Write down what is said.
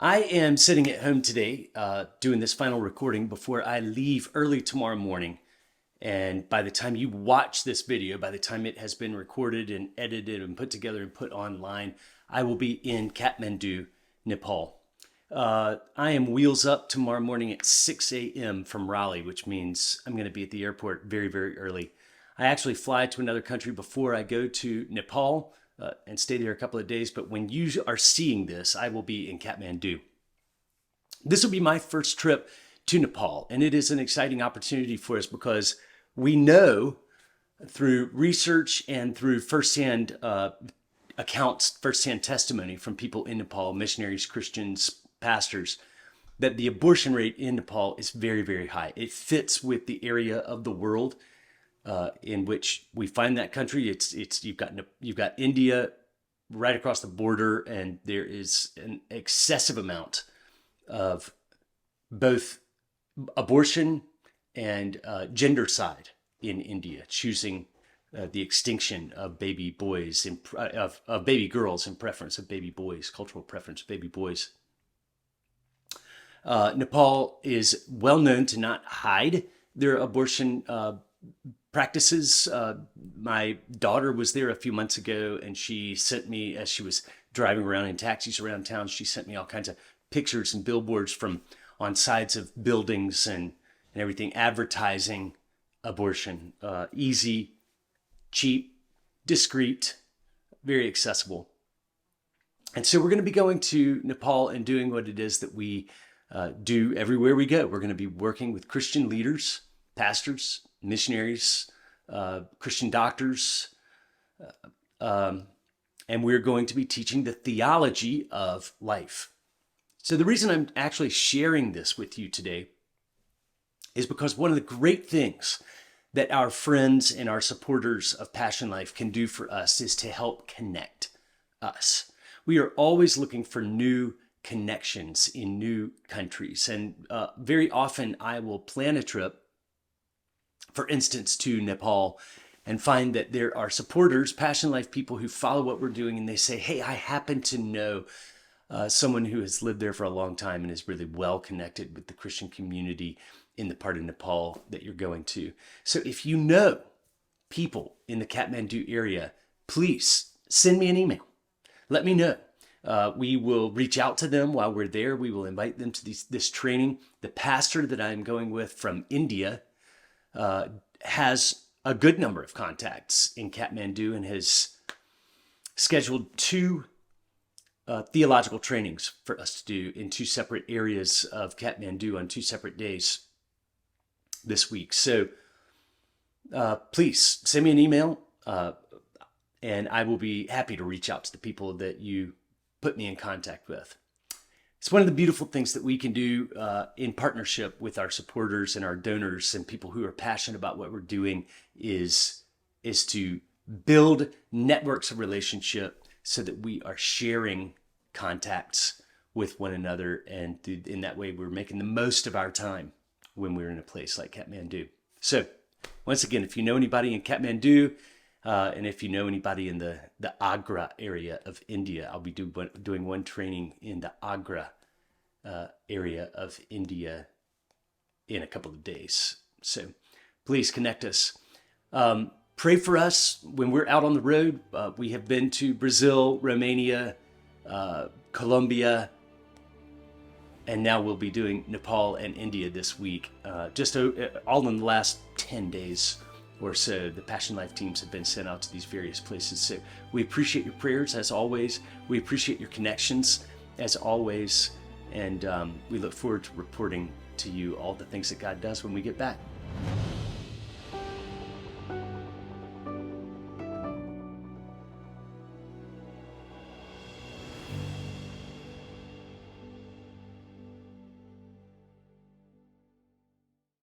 I am sitting at home today doing this final recording before I leave early tomorrow morning. And by the time you watch this video, by the time it has been recorded and edited and put together and put online, I will be in Kathmandu, Nepal. I am wheels up tomorrow morning at 6 a.m. from Raleigh, which means I'm going to be at the airport very, very early. I actually fly to another country before I go to Nepal and stay there a couple of days. But when you are seeing this, I will be in Kathmandu. This will be my first trip to Nepal, and it is an exciting opportunity for us because we know through research and through firsthand accounts, firsthand testimony from people in Nepal, missionaries, Christians, pastors, that the abortion rate in Nepal is very, very high. It fits with the area of the world in which we find that country. You've got India right across the border, and there is an excessive amount of both abortion and gendercide in India, choosing the extinction of baby boys of baby girls in preference of baby boys, cultural preference of baby boys. Nepal is well known to not hide their abortion practices. My daughter was there a few months ago, and she sent me, as she was driving around in taxis around town, she sent me all kinds of pictures and billboards from on sides of buildings and everything advertising abortion. Easy, cheap, discreet, very accessible. And so we're going to be going to Nepal and doing what it is that we do everywhere we go. We're going to be working with Christian leaders, pastors, missionaries, Christian doctors, and we're going to be teaching the theology of life. So the reason I'm actually sharing this with you today is because one of the great things that our friends and our supporters of Passion Life can do for us is to help connect us. We are always looking for new connections in new countries. And very often I will plan a trip, for instance, to Nepal, and find that there are supporters, Passion Life people who follow what we're doing, and they say, hey, I happen to know someone who has lived there for a long time and is really well connected with the Christian community in the part of Nepal that you're going to. So if you know people in the Kathmandu area, please send me an email. Let me know. We will reach out to them while we're there. We will invite them to this training. The pastor that I'm going with from India has a good number of contacts in Kathmandu and has scheduled two theological trainings for us to do in two separate areas of Kathmandu on two separate days this week. So please send me an email and I will be happy to reach out to the people that you put me in contact with. It's one of the beautiful things that we can do in partnership with our supporters and our donors and people who are passionate about what we're doing is to build networks of relationship so that we are sharing contacts with one another, and in that way we're making the most of our time when we're in a place like Kathmandu. So once again, if you know anybody in Kathmandu, and if you know anybody in the Agra area of India, I'll be doing one training in the Agra area of India in a couple of days. So please connect us. Pray for us when we're out on the road. We have been to Brazil, Romania, Colombia, and now we'll be doing Nepal and India this week. Just all in the last 10 days or so, the Passion Life teams have been sent out to these various places. So we appreciate your prayers as always. We appreciate your connections as always. And we look forward to reporting to you all the things that God does when we get back.